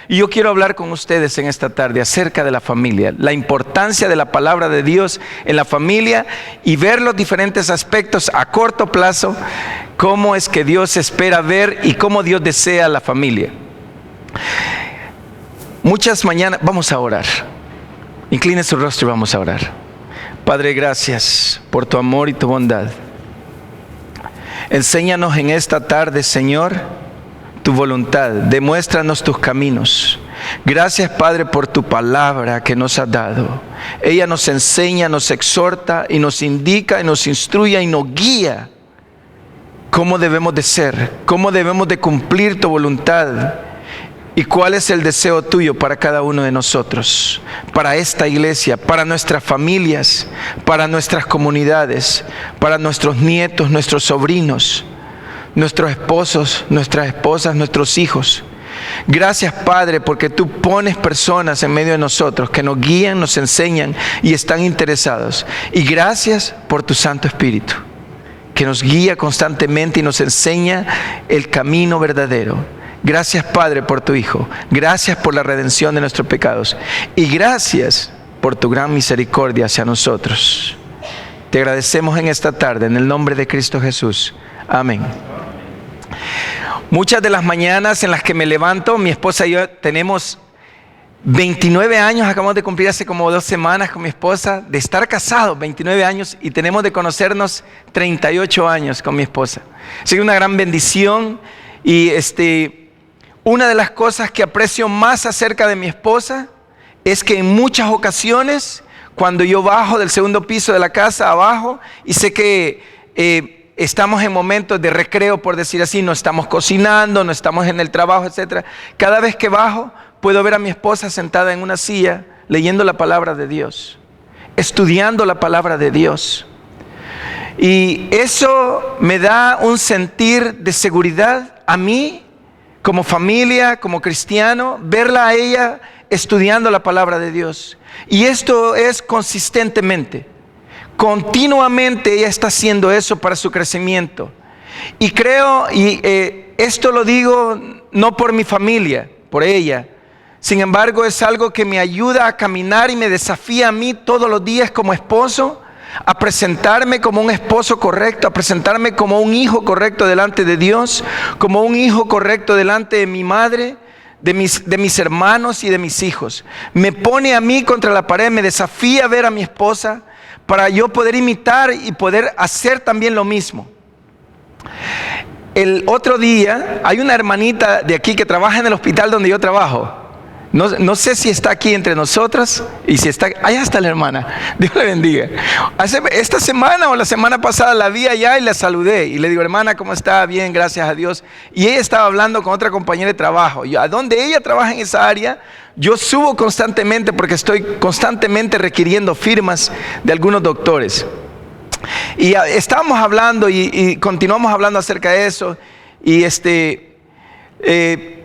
Y yo quiero hablar con ustedes en esta tarde acerca de la familia, la importancia de la palabra de Dios en la familia y ver los diferentes aspectos a corto plazo, cómo es que Dios espera ver y cómo Dios desea la familia. Muchas mañanas, vamos a orar. Incline su rostro y vamos a orar. Padre, gracias por tu amor y tu bondad. Enséñanos en esta tarde, Señor, tu voluntad. Demuéstranos tus caminos. Gracias, Padre, por tu palabra que nos has dado. Ella nos enseña, nos exhorta y nos indica y nos instruye y nos guía cómo debemos de ser, cómo debemos de cumplir tu voluntad. ¿Y cuál es el deseo tuyo para cada uno de nosotros? Para esta iglesia, para nuestras familias, para nuestras comunidades, para nuestros nietos, nuestros sobrinos, nuestros esposos, nuestras esposas, nuestros hijos. Gracias, Padre, porque tú pones personas en medio de nosotros que nos guían, nos enseñan y están interesados. Y gracias por tu Santo Espíritu, que nos guía constantemente y nos enseña el camino verdadero. Gracias, Padre, por tu Hijo. Gracias por la redención de nuestros pecados. Y gracias por tu gran misericordia hacia nosotros. Te agradecemos en esta tarde, en el nombre de Cristo Jesús. Amén. Muchas de las mañanas en las que me levanto, mi esposa y yo tenemos 29 años, acabamos de cumplir hace como 2 semanas con mi esposa, de estar casados 29 años y tenemos de conocernos 38 años con mi esposa. Ha sido una gran bendición y una de las cosas que aprecio más acerca de mi esposa es que en muchas ocasiones, cuando yo bajo del segundo piso de la casa abajo y sé que estamos en momentos de recreo, por decir así, no estamos cocinando, no estamos en el trabajo, etc. Cada vez que bajo, puedo ver a mi esposa sentada en una silla, leyendo la palabra de Dios, estudiando la palabra de Dios. Y eso me da un sentir de seguridad a mí, como familia, como cristiano, verla a ella estudiando la palabra de Dios. Y esto es consistentemente, continuamente ella está haciendo eso para su crecimiento. Y creo, esto lo digo no por mi familia, por ella. Sin embargo, es algo que me ayuda a caminar y me desafía a mí todos los días como esposo, a presentarme como un esposo correcto, a presentarme como un hijo correcto delante de Dios, como un hijo correcto delante de mi madre, de mis hermanos y de mis hijos. Me pone a mí contra la pared, me desafía a ver a mi esposa para yo poder imitar y poder hacer también lo mismo. El otro día hay una hermanita de aquí que trabaja en el hospital donde yo trabajo. No sé si está aquí entre nosotros y si está, allá está la hermana, Dios le bendiga. Esta semana o la semana pasada la vi allá y la saludé y le digo, hermana, ¿cómo está? Bien, gracias a Dios. Y ella estaba hablando con otra compañera de trabajo. A donde ella trabaja en esa área, yo subo constantemente porque estoy constantemente requiriendo firmas de algunos doctores. Y estábamos hablando y continuamos hablando acerca de eso y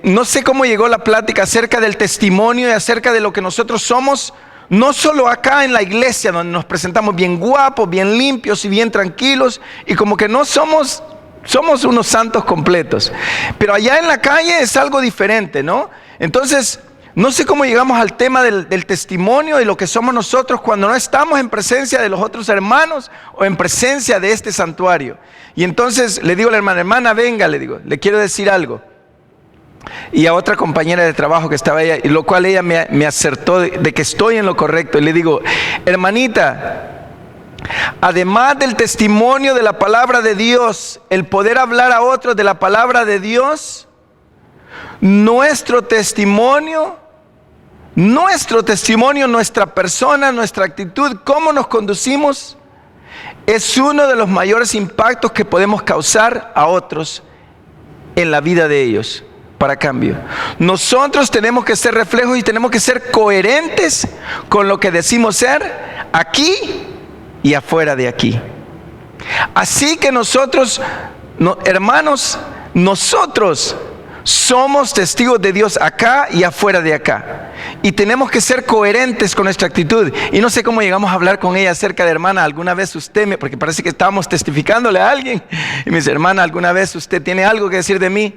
no sé cómo llegó la plática acerca del testimonio y acerca de lo que nosotros somos, no solo acá en la iglesia donde nos presentamos bien guapos, bien limpios y bien tranquilos y como que no somos unos santos completos, pero allá en la calle es algo diferente, ¿no? Entonces, no sé cómo llegamos al tema del testimonio de lo que somos nosotros cuando no estamos en presencia de los otros hermanos o en presencia de este santuario. Y entonces le digo a la hermana, venga, le digo, le quiero decir algo. Y a otra compañera de trabajo que estaba ella, y lo cual ella me acertó de que estoy en lo correcto. Y le digo, hermanita, además del testimonio de la palabra de Dios, el poder hablar a otros de la palabra de Dios, nuestro testimonio, nuestra persona, nuestra actitud, cómo nos conducimos, es uno de los mayores impactos que podemos causar a otros en la vida de ellos. Para cambio, nosotros tenemos que ser reflejos y tenemos que ser coherentes con lo que decimos ser aquí y afuera de aquí. Así que nosotros, hermanos, nosotros somos testigos de Dios acá y afuera de acá. Y tenemos que ser coherentes con nuestra actitud. Y no sé cómo llegamos a hablar con ella acerca de, hermana, alguna vez porque parece que estábamos testificándole a alguien. Y me dice, hermana, ¿alguna vez usted tiene algo que decir de mí?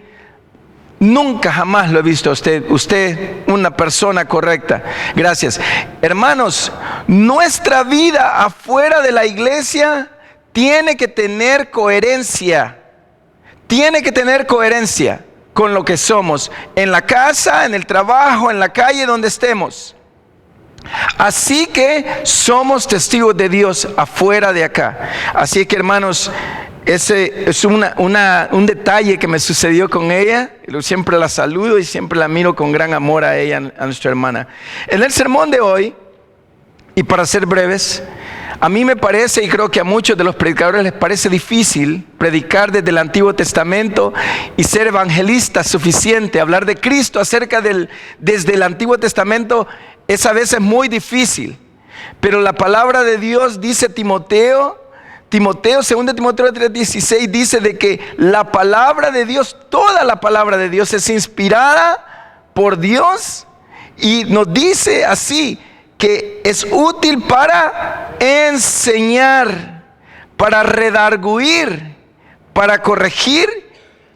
Nunca jamás lo he visto a usted. Usted, una persona correcta. Gracias. Hermanos, nuestra vida afuera de la iglesia tiene que tener coherencia. Tiene que tener coherencia con lo que somos. En la casa, en el trabajo, en la calle, donde estemos. Así que somos testigos de Dios afuera de acá. Así que, hermanos, ese es un detalle que me sucedió con ella. Siempre la saludo y siempre la miro con gran amor a ella, a nuestra hermana. En el sermón de hoy, y para ser breves, a mí me parece, y creo que a muchos de los predicadores les parece difícil predicar desde el Antiguo Testamento y ser evangelista suficiente, hablar de Cristo desde el Antiguo Testamento es a veces muy difícil. Pero la palabra de Dios dice Timoteo, 2 Timoteo 3:16 dice de que la palabra de Dios, toda la palabra de Dios es inspirada por Dios y nos dice así, que es útil para enseñar, para redarguir, para corregir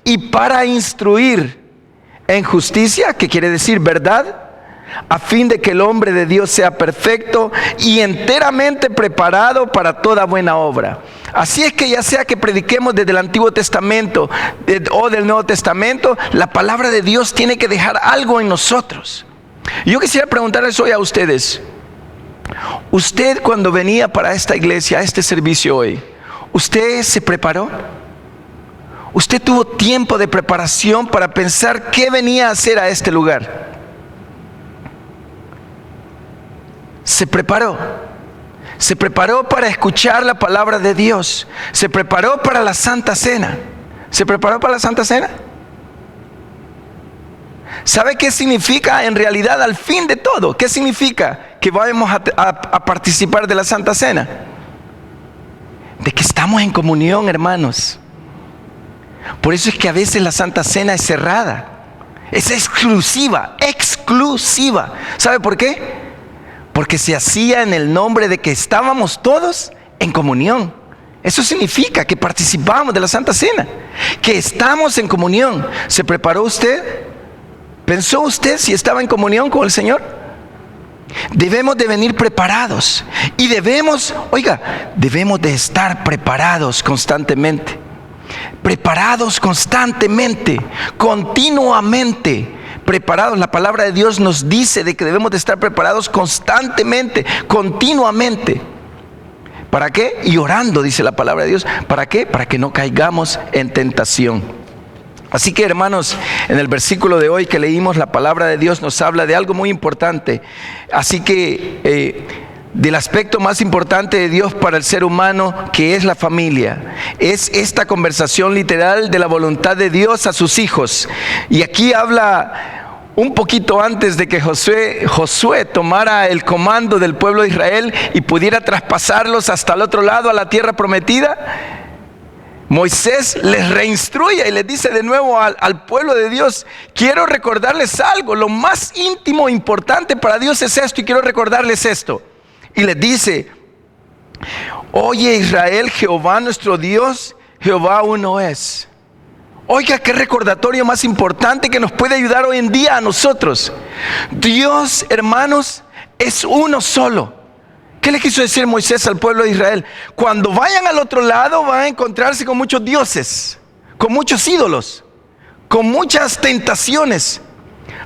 y para instruir en justicia, que quiere decir verdad, a fin de que el hombre de Dios sea perfecto y enteramente preparado para toda buena obra. Así es que ya sea que prediquemos desde el Antiguo Testamento o del Nuevo Testamento, la palabra de Dios tiene que dejar algo en nosotros. Yo quisiera preguntarles hoy a ustedes, usted cuando venía para esta iglesia, a este servicio hoy, ¿usted se preparó? ¿Usted tuvo tiempo de preparación para pensar qué venía a hacer a este lugar? Se preparó para escuchar la palabra de Dios, se preparó para la Santa Cena. ¿Se preparó para la Santa Cena? ¿Sabe qué significa en realidad al fin de todo? ¿Qué significa que vamos a participar de la Santa Cena? De que estamos en comunión, hermanos. Por eso es que a veces la Santa Cena es cerrada, es exclusiva. ¿Sabe por qué? Porque se hacía en el nombre de que estábamos todos en comunión. Eso significa que participamos de la Santa Cena, que estamos en comunión. ¿Se preparó usted? ¿Pensó usted si estaba en comunión con el Señor? Debemos de venir preparados y debemos de estar preparados constantemente. Continuamente. Preparados. La palabra de Dios nos dice de que debemos de estar preparados constantemente, continuamente. ¿Para qué? Y orando, dice la palabra de Dios. ¿Para qué? Para que no caigamos en tentación. Así que, hermanos, en el versículo de hoy que leímos, la palabra de Dios nos habla de algo muy importante. Así que del aspecto más importante de Dios para el ser humano, que es la familia, es esta conversación literal de la voluntad de Dios a sus hijos. Y aquí habla un poquito antes de que Josué tomara el comando del pueblo de Israel y pudiera traspasarlos hasta el otro lado a la tierra prometida. Moisés les reinstruye y les dice de nuevo al pueblo de Dios: quiero recordarles algo, lo más íntimo, importante para Dios es esto, y quiero recordarles esto. Y les dice: oye Israel, Jehová nuestro Dios, Jehová uno es. Oiga, qué recordatorio más importante que nos puede ayudar hoy en día a nosotros. Dios, hermanos, es uno solo. ¿Qué le quiso decir Moisés al pueblo de Israel? Cuando vayan al otro lado van a encontrarse con muchos dioses, con muchos ídolos, con muchas tentaciones.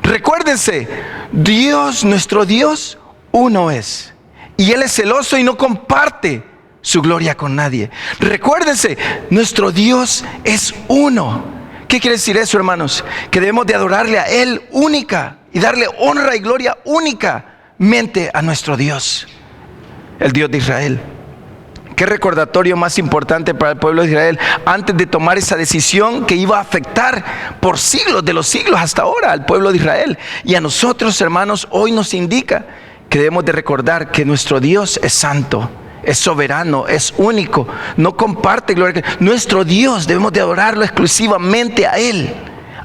Recuérdense, Dios, nuestro Dios, uno es. Y Él es celoso y no comparte su gloria con nadie. Recuérdense, nuestro Dios es uno. ¿Qué quiere decir eso, hermanos? Que debemos de adorarle a Él única y darle honra y gloria únicamente a nuestro Dios, el Dios de Israel. Qué recordatorio más importante para el pueblo de Israel antes de tomar esa decisión que iba a afectar por siglos de los siglos hasta ahora al pueblo de Israel. Y a nosotros, hermanos, hoy nos indica que debemos de recordar que nuestro Dios es santo, es soberano, es único, no comparte gloria. Nuestro Dios debemos de adorarlo exclusivamente a Él,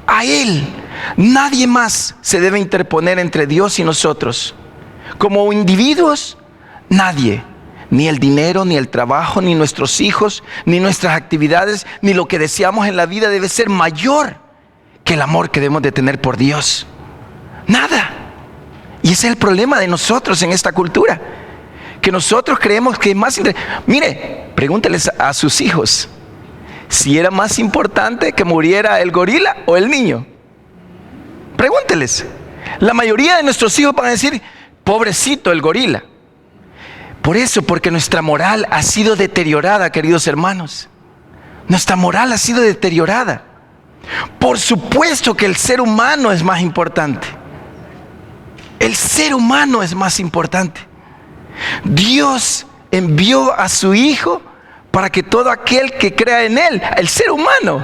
a Él. Nadie más se debe interponer entre Dios y nosotros. Como individuos, nadie, ni el dinero, ni el trabajo, ni nuestros hijos, ni nuestras actividades, ni lo que deseamos en la vida debe ser mayor que el amor que debemos de tener por Dios. Nada. Y ese es el problema de nosotros en esta cultura, que nosotros creemos que es más interesante. Mire, pregúnteles a sus hijos si era más importante que muriera el gorila o el niño. Pregúnteles. La mayoría de nuestros hijos van a decir, pobrecito el gorila. Por eso, porque nuestra moral ha sido deteriorada, queridos hermanos. Nuestra moral ha sido deteriorada. Por supuesto que el ser humano es más importante. El ser humano es más importante. Dios envió a su Hijo para que todo aquel que crea en Él, el ser humano,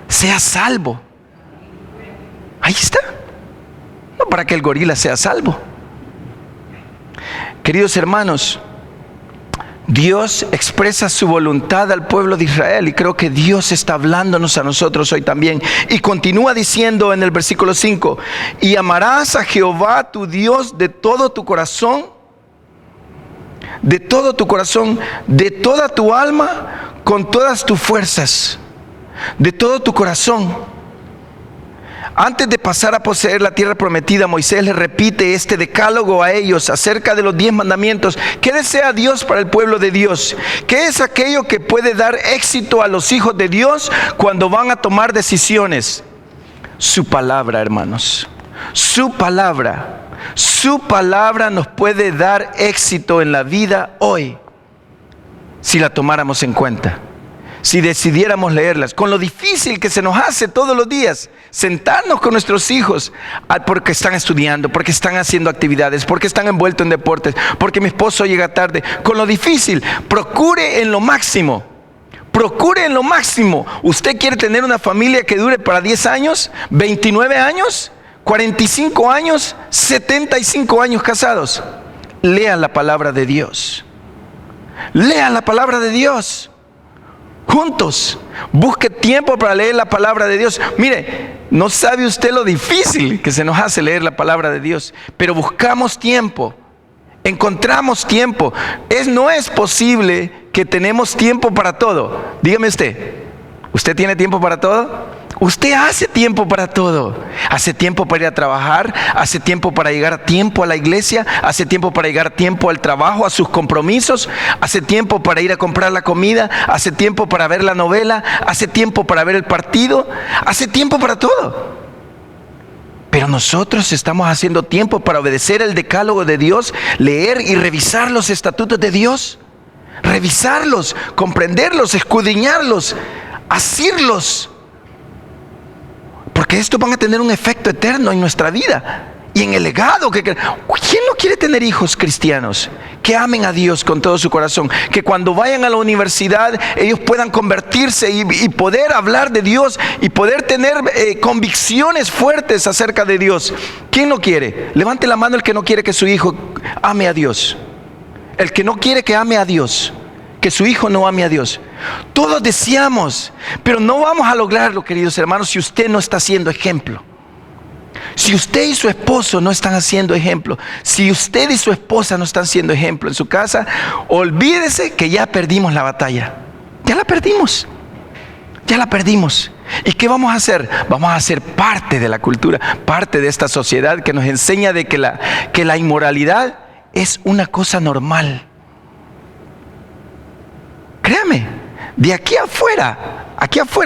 sea salvo. Ahí está. No para que el gorila sea salvo. Queridos hermanos, Dios expresa su voluntad al pueblo de Israel, y creo que Dios está hablándonos a nosotros hoy también. Y continúa diciendo en el versículo 5: y amarás a Jehová tu Dios de todo tu corazón, de todo tu corazón, de toda tu alma, con todas tus fuerzas, de todo tu corazón. Antes de pasar a poseer la tierra prometida, Moisés le repite este decálogo a ellos acerca de los 10 mandamientos. ¿Qué desea Dios para el pueblo de Dios? ¿Qué es aquello que puede dar éxito a los hijos de Dios cuando van a tomar decisiones? Su palabra, hermanos. Su palabra. Su palabra nos puede dar éxito en la vida hoy, si la tomáramos en cuenta. Si decidiéramos leerlas, con lo difícil que se nos hace todos los días sentarnos con nuestros hijos, porque están estudiando, porque están haciendo actividades, porque están envueltos en deportes, porque mi esposo llega tarde, con lo difícil, procure en lo máximo. Procure en lo máximo. ¿Usted quiere tener una familia que dure para 10 años, 29 años, 45 años, 75 años casados? Lea la palabra de Dios. Lea la palabra de Dios. Juntos, busque tiempo para leer la palabra de Dios. Mire, no sabe usted lo difícil que se nos hace leer la palabra de Dios, pero buscamos tiempo, encontramos tiempo. No es posible que tenemos tiempo para todo. Dígame ¿usted tiene tiempo para todo? Usted hace tiempo para todo. Hace tiempo para ir a trabajar, hace tiempo para llegar a tiempo a la iglesia, hace tiempo para llegar a tiempo al trabajo, a sus compromisos, hace tiempo para ir a comprar la comida, hace tiempo para ver la novela, hace tiempo para ver el partido, hace tiempo para todo. Pero nosotros estamos haciendo tiempo para obedecer el decálogo de Dios, leer y revisar los estatutos de Dios, revisarlos, comprenderlos, escudriñarlos, asirlos. Porque estos van a tener un efecto eterno en nuestra vida y en el legado. ¿Quién no quiere tener hijos cristianos que amen a Dios con todo su corazón? Que cuando vayan a la universidad ellos puedan convertirse y poder hablar de Dios y poder tener convicciones fuertes acerca de Dios. ¿Quién no quiere? Levante la mano el que no quiere que su hijo ame a Dios. El que no quiere que ame a Dios, que su hijo no ame a Dios. Todos deseamos, pero no vamos a lograrlo, queridos hermanos, si usted no está haciendo ejemplo. Si usted y su esposo no están haciendo ejemplo, si usted y su esposa no están haciendo ejemplo en su casa, olvídese que ya perdimos la batalla. Ya la perdimos. Ya la perdimos. ¿Y qué vamos a hacer? Vamos a ser parte de la cultura, parte de esta sociedad que nos enseña de que la inmoralidad es una cosa normal. Créame, de aquí afuera,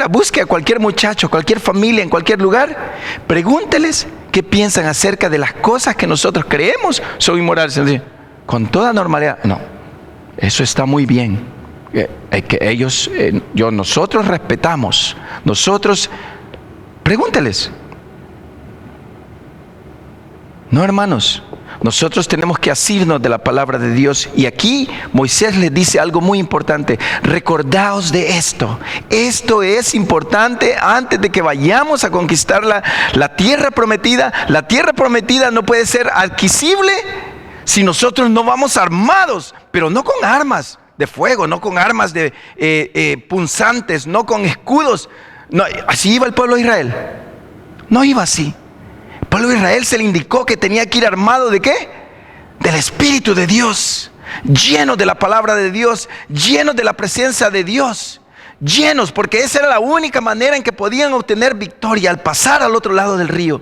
busque a cualquier muchacho, cualquier familia, en cualquier lugar, pregúnteles qué piensan acerca de las cosas que nosotros creemos son inmorales. Con toda normalidad, no, eso está muy bien. Que nosotros respetamos, pregúnteles. No, hermanos. Nosotros tenemos que asirnos de la palabra de Dios. Y aquí Moisés les dice algo muy importante. Recordaos de esto. Esto es importante antes de que vayamos a conquistar la tierra prometida. La tierra prometida no puede ser adquisible si nosotros no vamos armados, pero no con armas de fuego, no con armas punzantes, no con escudos. No, así iba el pueblo de Israel. No iba así. El pueblo de Israel se le indicó que tenía que ir armado ¿de qué? Del Espíritu de Dios, lleno de la palabra de Dios, lleno de la presencia de Dios, llenos, porque esa era la única manera en que podían obtener victoria, al pasar al otro lado del río.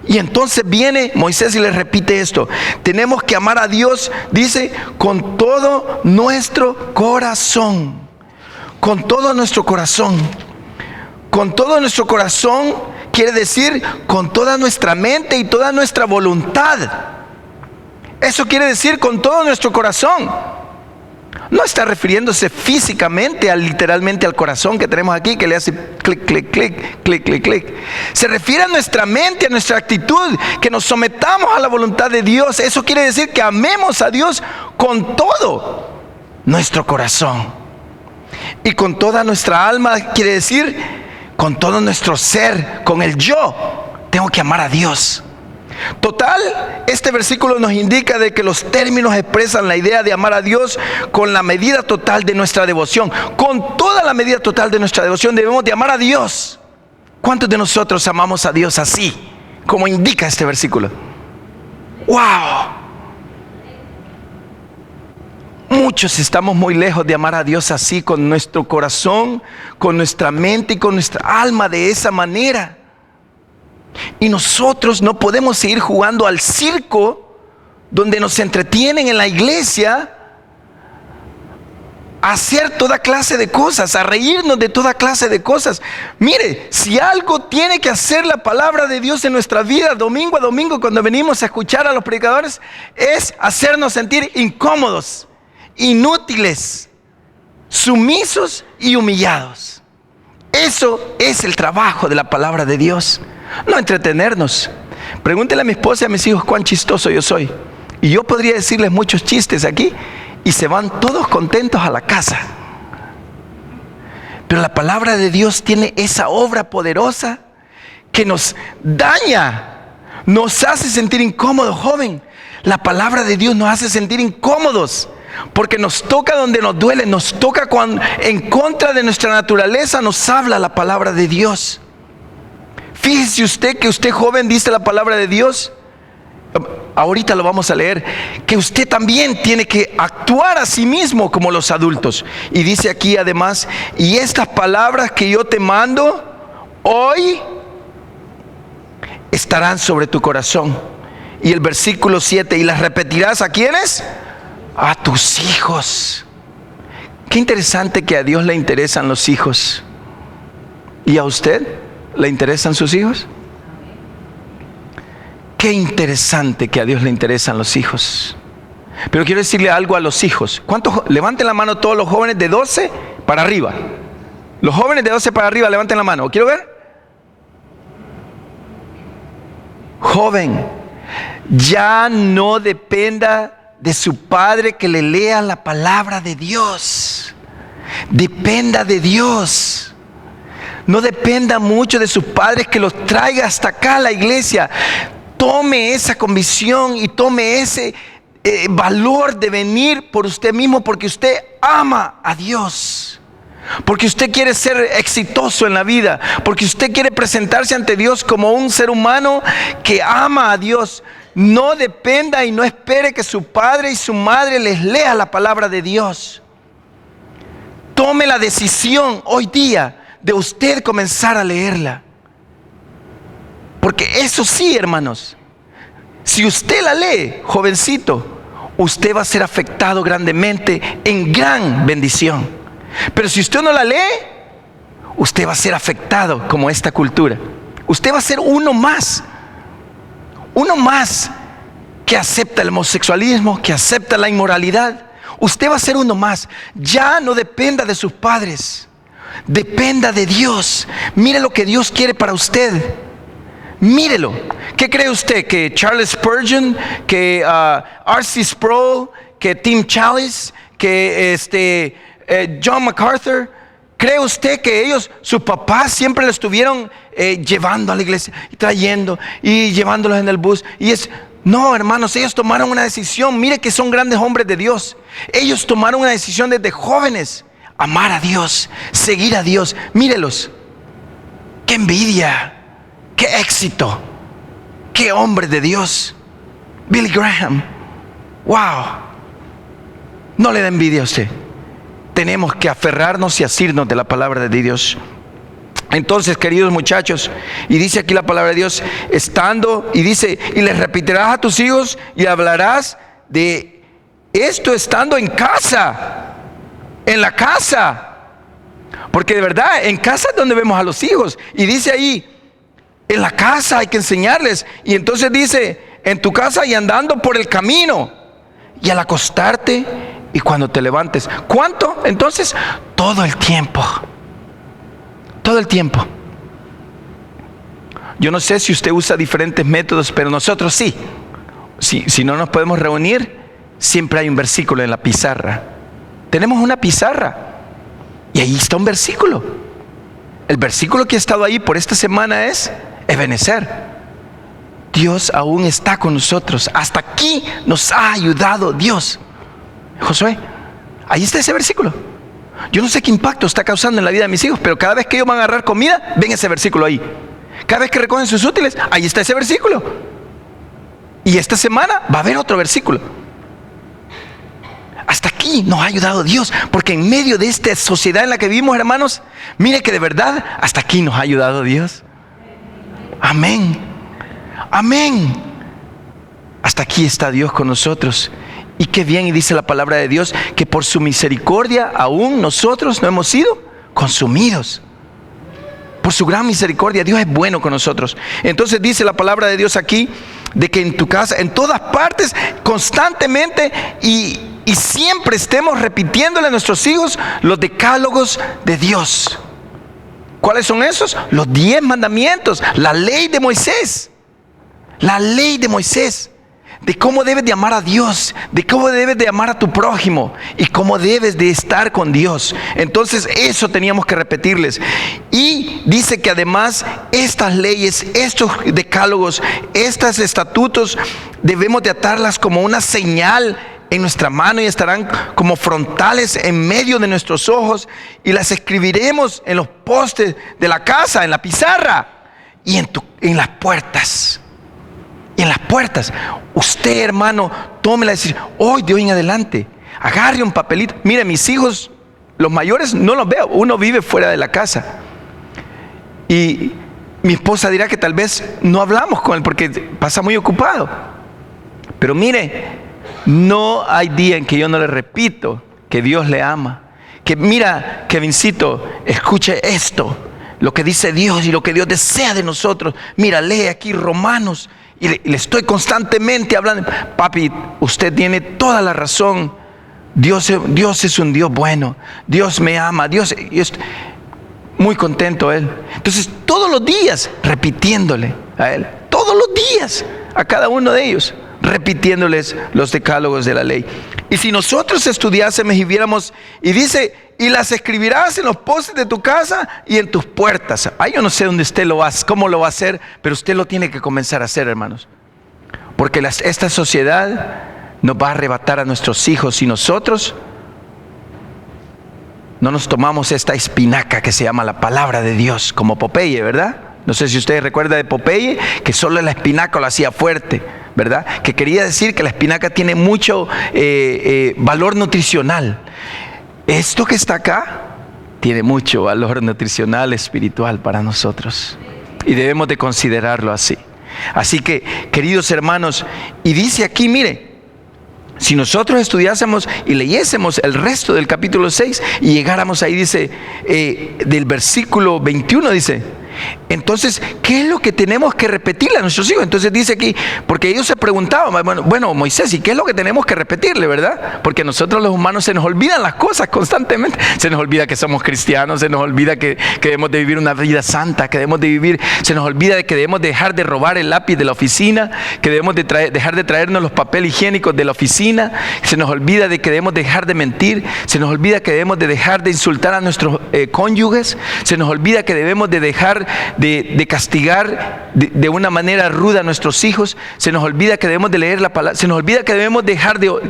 Y entonces viene Moisés y les repite esto: tenemos que amar a Dios, dice, con todo nuestro corazón. Con todo nuestro corazón. Con todo nuestro corazón quiere decir con toda nuestra mente y toda nuestra voluntad. Eso quiere decir con todo nuestro corazón. No está refiriéndose físicamente, literalmente al corazón que tenemos aquí, que le hace clic, clic, clic, clic, clic, clic. Se refiere a nuestra mente, a nuestra actitud, que nos sometamos a la voluntad de Dios. Eso quiere decir que amemos a Dios con todo nuestro corazón. Y con toda nuestra alma quiere decir con todo nuestro ser, con el yo. Tengo que amar a Dios. Total, este versículo nos indica de que los términos expresan la idea de amar a Dios con la medida total de nuestra devoción. Con toda la medida total de nuestra devoción debemos de amar a Dios. ¿Cuántos de nosotros amamos a Dios así, como indica este versículo? ¡Wow! Muchos estamos muy lejos de amar a Dios así, con nuestro corazón, con nuestra mente y con nuestra alma, de esa manera. Y nosotros no podemos seguir jugando al circo, donde nos entretienen en la iglesia, a hacer toda clase de cosas, a reírnos de toda clase de cosas. Mire, si algo tiene que hacer la palabra de Dios en nuestra vida, domingo a domingo, cuando venimos a escuchar a los predicadores, es hacernos sentir incómodos, inútiles, sumisos y humillados. Eso es el trabajo de la palabra de Dios. No entretenernos. Pregúntele a mi esposa y a mis hijos cuán chistoso yo soy. Y yo podría decirles muchos chistes aquí y se van todos contentos a la casa. Pero la palabra de Dios tiene esa obra poderosa que nos daña, nos hace sentir incómodos, joven. La palabra de Dios nos hace sentir incómodos, porque nos toca donde nos duele, nos toca cuando en contra de nuestra naturaleza nos habla la palabra de Dios. Fíjese usted que usted, joven, dice la palabra de Dios. Ahorita lo vamos a leer, que usted también tiene que actuar a sí mismo como los adultos. Y dice aquí además: y estas palabras que yo te mando hoy estarán sobre tu corazón. Y el versículo 7: y las repetirás ¿a quiénes? A tus hijos. Qué interesante que a Dios le interesan los hijos. ¿Y a usted le interesan sus hijos? Qué interesante que a Dios le interesan los hijos. Pero quiero decirle algo a los hijos. ¿Cuántos? Levanten la mano todos los jóvenes de 12 para arriba. Los jóvenes de 12 para arriba, levanten la mano. ¿Quiero ver? Joven, ya no dependa de su padre que le lea la palabra de Dios. Dependa de Dios. No dependa mucho de sus padres que los traiga hasta acá a la iglesia. Tome esa convicción y tome ese valor de venir por usted mismo, porque usted ama a Dios, porque usted quiere ser exitoso en la vida, porque usted quiere presentarse ante Dios como un ser humano que ama a Dios. No dependa y no espere que su padre y su madre les lea la palabra de Dios. Tome la decisión hoy día de usted comenzar a leerla. Porque eso sí, hermanos, si usted la lee, jovencito, usted va a ser afectado grandemente en gran bendición. Pero si usted no la lee, usted va a ser afectado como esta cultura. Usted va a ser uno más que acepta el homosexualismo, que acepta la inmoralidad. Usted va a ser uno más. Ya no dependa de sus padres, dependa de Dios. Mire lo que Dios quiere para usted. Mírelo. ¿Qué cree usted? ¿Que Charles Spurgeon, que R.C. Sproul, que Tim Challies, que John MacArthur, cree usted que ellos, sus papás siempre lo estuvieron llevando a la iglesia, y trayendo y llevándolos en el bus? No, hermanos, ellos tomaron una decisión. Mire que son grandes hombres de Dios. Ellos tomaron una decisión desde jóvenes: amar a Dios, seguir a Dios. Mírelos. ¡Qué envidia! ¡Qué éxito! ¡Qué hombre de Dios! Billy Graham. ¡Wow! No le da envidia a usted. tenemos que aferrarnos y asirnos de la palabra de Dios. Entonces, queridos muchachos, y dice aquí la palabra de Dios, estando, y dice, y les repetirás a tus hijos y hablarás de esto estando en casa, en la casa. Porque de verdad, en casa es donde vemos a los hijos. Y dice ahí, en la casa hay que enseñarles. Y entonces dice, en tu casa y andando por el camino, y al acostarte y cuando te levantes. ¿Cuánto? Entonces, todo el tiempo. Todo el tiempo. Yo no sé si usted usa diferentes métodos, pero nosotros sí. Si no nos podemos reunir, siempre hay un versículo en la pizarra. Tenemos una pizarra y ahí está un versículo. El versículo que ha estado ahí por esta semana es Ebenezer. Dios aún está con nosotros. Hasta aquí nos ha ayudado Dios. Josué, ahí está ese versículo. Yo no sé qué impacto está causando en la vida de mis hijos, pero cada vez que ellos van a agarrar comida, ven ese versículo ahí. Cada vez que recogen sus útiles, ahí está ese versículo. Y esta semana va a haber otro versículo. Hasta aquí nos ha ayudado Dios, porque en medio de esta sociedad en la que vivimos, hermanos, mire que de verdad, hasta aquí nos ha ayudado Dios. Amén. Amén. Hasta aquí está Dios con nosotros. Y qué bien, y dice la palabra de Dios, que por su misericordia aún nosotros no hemos sido consumidos. Por su gran misericordia, Dios es bueno con nosotros. Entonces dice la palabra de Dios aquí, de que en tu casa, en todas partes, constantemente y siempre estemos repitiéndole a nuestros hijos los decálogos de Dios. ¿Cuáles son esos? Los 10 mandamientos, la ley de Moisés. La ley de Moisés. De cómo debes de amar a Dios, de cómo debes de amar a tu prójimo y cómo debes de estar con Dios. Entonces eso teníamos que repetirles. Y dice que además estas leyes, estos decálogos, estos estatutos, debemos de atarlas como una señal en nuestra mano y estarán como frontales en medio de nuestros ojos, y las escribiremos en los postes de la casa, en la pizarra y en las puertas. Y en las puertas, usted, hermano, tómela y decir, hoy de hoy en adelante, agarre un papelito. Mire, mis hijos, los mayores, no los veo. Uno vive fuera de la casa. Y mi esposa dirá que tal vez no hablamos con él porque pasa muy ocupado. Pero mire, no hay día en que yo no le repito que Dios le ama. Que mira, Kevincito, escuche esto, lo que dice Dios y lo que Dios desea de nosotros. Mira, lee aquí Romanos. Y le estoy constantemente hablando, papi, usted tiene toda la razón. Dios es un Dios bueno. Dios me ama. Dios, yo estoy muy contento él. Entonces, todos los días repitiéndole a él, todos los días a cada uno de ellos, repitiéndoles los decálogos de la ley. Y si nosotros estudiásemos y viéramos, y dice, y las escribirás en los postes de tu casa y en tus puertas. Ay, yo no sé dónde usted cómo lo va a hacer, pero usted lo tiene que comenzar a hacer, hermanos. Porque esta sociedad nos va a arrebatar a nuestros hijos si nosotros no nos tomamos esta espinaca que se llama la palabra de Dios, como Popeye, ¿verdad? No sé si usted recuerda de Popeye, que solo la espinaca lo hacía fuerte, ¿verdad? Que quería decir que la espinaca tiene mucho valor nutricional. Esto que está acá tiene mucho valor nutricional, espiritual para nosotros. Y debemos de considerarlo así. Así que, queridos hermanos, y dice aquí, mire, si nosotros estudiásemos y leyésemos el resto del capítulo 6 y llegáramos ahí, dice, del versículo 21, dice, entonces, ¿qué es lo que tenemos que repetirle a nuestros hijos? Entonces dice aquí, porque ellos se preguntaban, bueno, Moisés, ¿y qué es lo que tenemos que repetirle, verdad? Porque a nosotros los humanos se nos olvidan las cosas constantemente. Se nos olvida que somos cristianos, se nos olvida que debemos de vivir una vida santa, se nos olvida de que debemos dejar de robar el lápiz de la oficina, que debemos de dejar de traernos los papeles higiénicos de la oficina, se nos olvida de que debemos dejar de mentir, se nos olvida que debemos de dejar de insultar a nuestros cónyuges, se nos olvida que debemos de dejar de castigar de una manera ruda a nuestros hijos, se nos olvida que debemos de leer la palabra, se nos olvida que debemos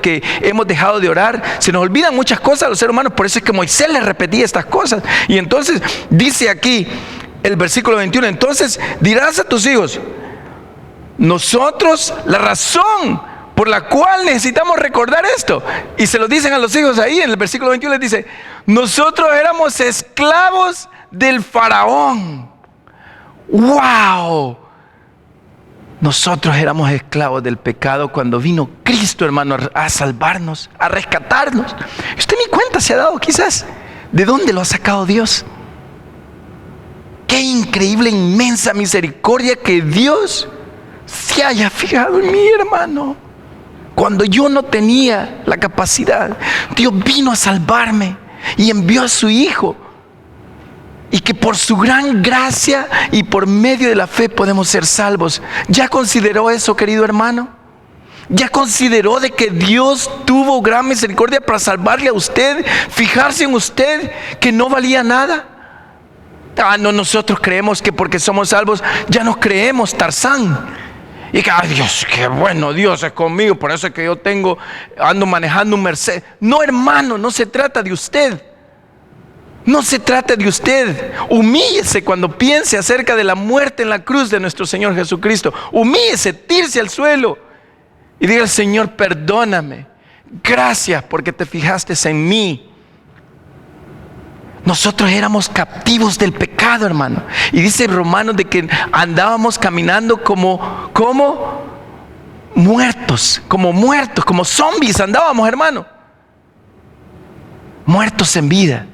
que hemos dejado de orar, se nos olvidan muchas cosas a los seres humanos. Por eso es que Moisés les repetía estas cosas. Y entonces dice aquí el versículo 21, entonces dirás a tus hijos, nosotros la razón por la cual necesitamos recordar esto, y se lo dicen a los hijos ahí en el versículo 21, les dice, Nosotros éramos esclavos del faraón. ¡Wow! Nosotros éramos esclavos del pecado cuando vino Cristo, hermano, a salvarnos, a rescatarnos. Usted ni cuenta se ha dado quizás de dónde lo ha sacado Dios. Qué increíble, inmensa misericordia que Dios se haya fijado en mí, hermano. Cuando yo no tenía la capacidad, Dios vino a salvarme y envió a su Hijo. Y que por su gran gracia y por medio de la fe podemos ser salvos. ¿Ya consideró eso, querido hermano? ¿Ya consideró de que Dios tuvo gran misericordia para salvarle a usted? Fijarse en usted que no valía nada. No, nosotros creemos que porque somos salvos ya nos creemos Tarzán. Y que, ay Dios, qué bueno, Dios es conmigo, por eso es que yo ando manejando un Mercedes. No, hermano, no se trata de usted. No se trata de usted. Humíllese cuando piense acerca de la muerte en la cruz de nuestro Señor Jesucristo. Humíllese, tírese al suelo y diga al Señor, perdóname. Gracias porque te fijaste en mí. Nosotros éramos captivos del pecado, hermano. Y dice Romanos de que andábamos caminando como muertos, como zombies andábamos, hermano. Muertos en vida.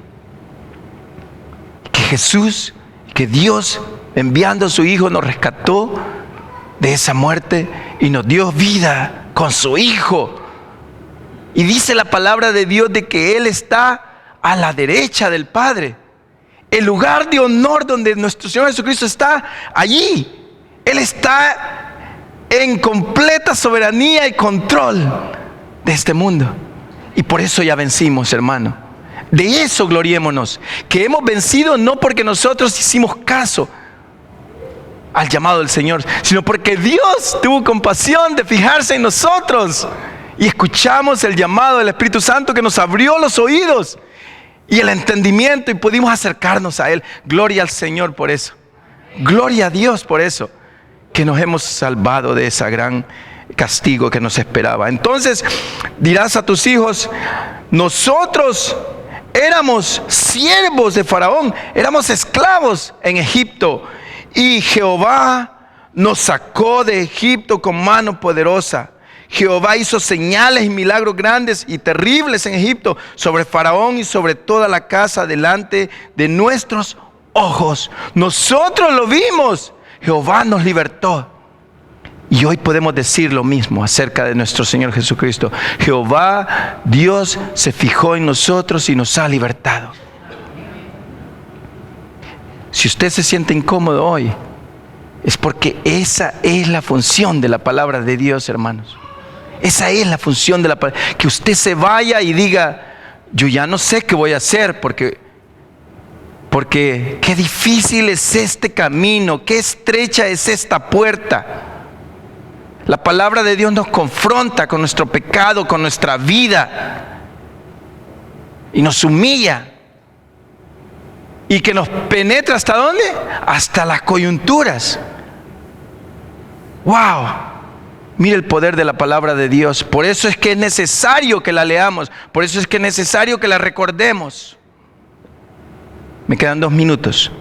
Que Jesús, que Dios enviando a su Hijo nos rescató de esa muerte y nos dio vida con su Hijo. Y dice la palabra de Dios de que Él está a la derecha del Padre. El lugar de honor donde nuestro Señor Jesucristo está, allí. Él está en completa soberanía y control de este mundo. Y por eso ya vencimos, hermano. De eso gloriémonos, que hemos vencido no porque nosotros hicimos caso al llamado del Señor, sino porque Dios tuvo compasión de fijarse en nosotros y escuchamos el llamado del Espíritu Santo que nos abrió los oídos y el entendimiento y pudimos acercarnos a Él. Gloria al Señor por eso. Gloria a Dios por eso, que nos hemos salvado de ese gran castigo que nos esperaba. Entonces dirás a tus hijos, nosotros éramos siervos de Faraón, éramos esclavos en Egipto y Jehová nos sacó de Egipto con mano poderosa. Jehová hizo señales y milagros grandes y terribles en Egipto sobre Faraón y sobre toda la casa delante de nuestros ojos. Nosotros lo vimos, Jehová nos libertó. Y hoy podemos decir lo mismo acerca de nuestro Señor Jesucristo. Jehová, Dios, se fijó en nosotros y nos ha libertado. Si usted se siente incómodo hoy, es porque esa es la función de la palabra de Dios, hermanos. Esa es la función de la palabra. Que usted se vaya y diga, yo ya no sé qué voy a hacer porque qué difícil es este camino, qué estrecha es esta puerta. La palabra de Dios nos confronta con nuestro pecado, con nuestra vida y nos humilla y que nos penetra ¿hasta dónde? Hasta las coyunturas. ¡Wow! Mire el poder de la palabra de Dios. Por eso es que es necesario que la leamos, por eso es que es necesario que la recordemos. Me quedan 2 minutos.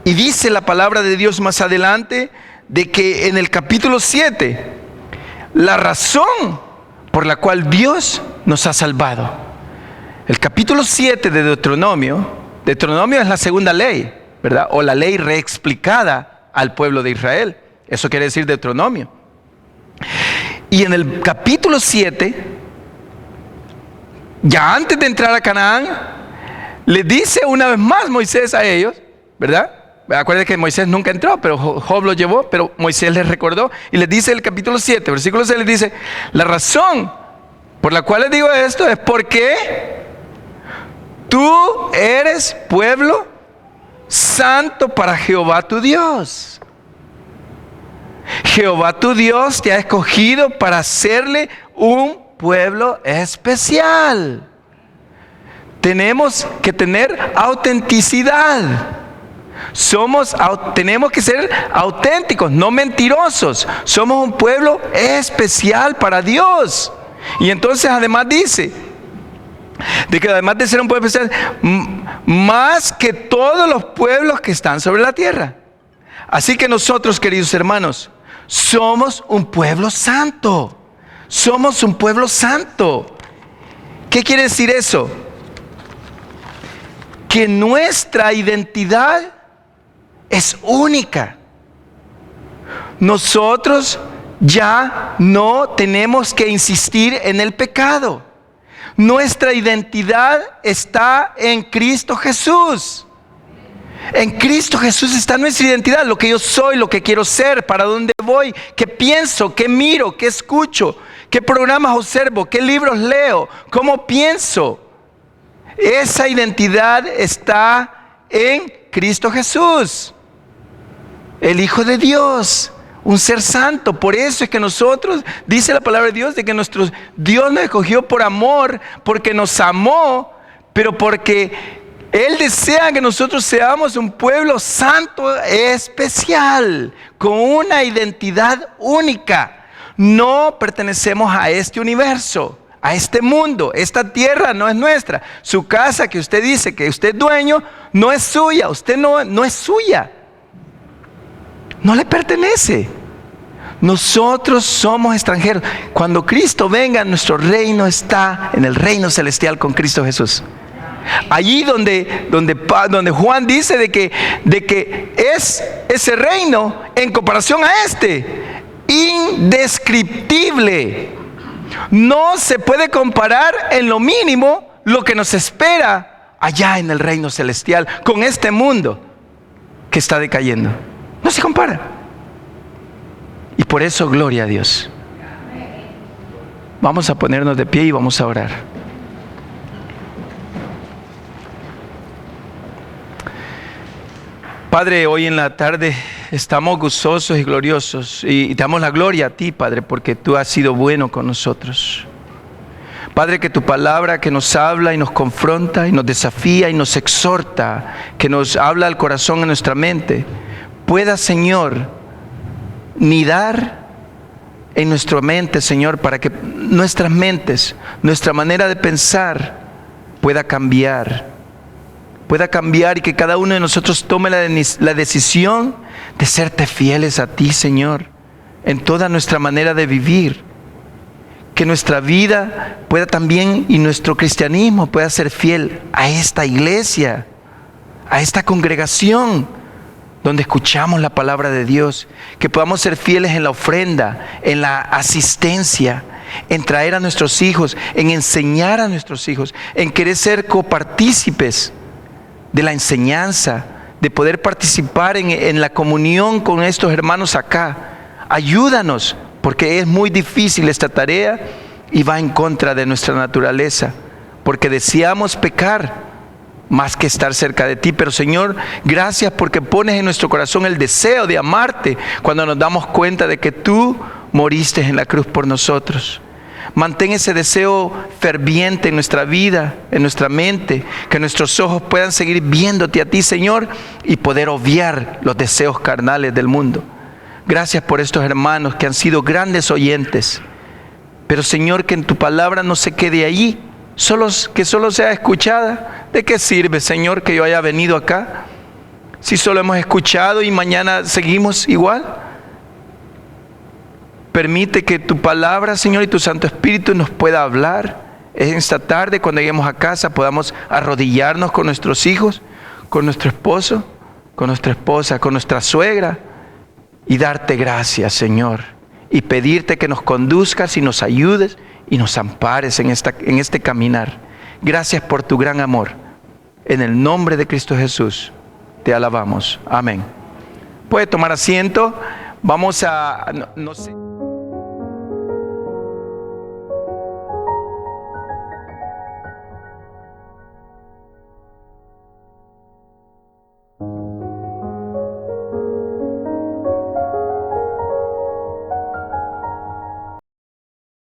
Y dice la palabra de Dios más adelante de que en el capítulo 7, la razón por la cual Dios nos ha salvado. El capítulo 7 de Deuteronomio es la segunda ley, ¿verdad? O la ley reexplicada al pueblo de Israel. Eso quiere decir Deuteronomio. Y en el capítulo 7, ya antes de entrar a Canaán, le dice una vez más Moisés a ellos, ¿verdad? Acuérdense que Moisés nunca entró, pero Job lo llevó, pero Moisés les recordó y les dice en el capítulo 7, versículo 6, les dice, la razón por la cual les digo esto es porque tú eres pueblo santo para Jehová tu Dios. Jehová tu Dios te ha escogido para hacerle un pueblo especial. Tenemos que tener autenticidad. Tenemos que ser auténticos, no mentirosos. Somos un pueblo especial para Dios. Y entonces además dice, De que además de ser un pueblo especial, más que todos los pueblos que están sobre la tierra. Así que nosotros, queridos hermanos, somos un pueblo santo. Somos un pueblo santo. ¿Qué quiere decir eso? Que nuestra identidad es única. Nosotros ya no tenemos que insistir en el pecado. Nuestra identidad está en Cristo Jesús. En Cristo Jesús está nuestra identidad, lo que yo soy, lo que quiero ser, para dónde voy, qué pienso, qué miro, qué escucho, qué programas observo, qué libros leo, cómo pienso. Esa identidad está en Cristo Jesús, el Hijo de Dios, un ser santo. Por eso es que nosotros, dice la palabra de Dios, de que nuestro Dios nos escogió por amor, porque nos amó, pero porque Él desea que nosotros seamos un pueblo santo especial, con una identidad única. No pertenecemos a este universo, a este mundo. Esta tierra no es nuestra. Su casa que usted dice que usted es dueño, no es suya. Usted no es suya. No le pertenece. Nosotros somos extranjeros. Cuando Cristo venga, nuestro reino está en el reino celestial con Cristo Jesús. Allí donde Juan dice de que es ese reino en comparación a este, indescriptible. No se puede comparar en lo mínimo lo que nos espera allá en el reino celestial con este mundo que está decayendo. No se compara. Y por eso, gloria a Dios. Vamos a ponernos de pie y vamos a orar. Padre, hoy en la tarde estamos gozosos y gloriosos y te damos la gloria a ti, Padre, porque tú has sido bueno con nosotros. Padre, que tu palabra que nos habla y nos confronta y nos desafía y nos exhorta, que nos habla al corazón, a nuestra mente, pueda, Señor, nidar en nuestra mente, Señor, para que nuestras mentes, nuestra manera de pensar pueda cambiar y que cada uno de nosotros tome la decisión de serte fieles a ti, Señor, en toda nuestra manera de vivir. Que nuestra vida pueda también, y nuestro cristianismo pueda ser fiel a esta iglesia, a esta congregación donde escuchamos la palabra de Dios. Que podamos ser fieles en la ofrenda, en la asistencia, en traer a nuestros hijos, en enseñar a nuestros hijos, en querer ser copartícipes de la enseñanza, de poder participar en la comunión con estos hermanos acá. Ayúdanos, porque es muy difícil esta tarea y va en contra de nuestra naturaleza, porque deseamos pecar más que estar cerca de ti. Pero Señor, gracias porque pones en nuestro corazón el deseo de amarte cuando nos damos cuenta de que tú moriste en la cruz por nosotros. Mantén ese deseo ferviente en nuestra vida, en nuestra mente, que nuestros ojos puedan seguir viéndote a ti, Señor, y poder obviar los deseos carnales del mundo. Gracias por estos hermanos que han sido grandes oyentes. Pero Señor, que en tu palabra no se quede ahí, que solo sea escuchada. ¿De qué sirve, Señor, que yo haya venido acá si solo hemos escuchado y mañana seguimos igual? Permite que tu palabra, Señor, y tu Santo Espíritu nos pueda hablar. Esta tarde, cuando lleguemos a casa, podamos arrodillarnos con nuestros hijos, con nuestro esposo, con nuestra esposa, con nuestra suegra, y darte gracias, Señor, y pedirte que nos conduzcas y nos ayudes y nos ampares en este caminar. Gracias por tu gran amor. En el nombre de Cristo Jesús, te alabamos. Amén. Puede tomar asiento. Vamos a... no sé.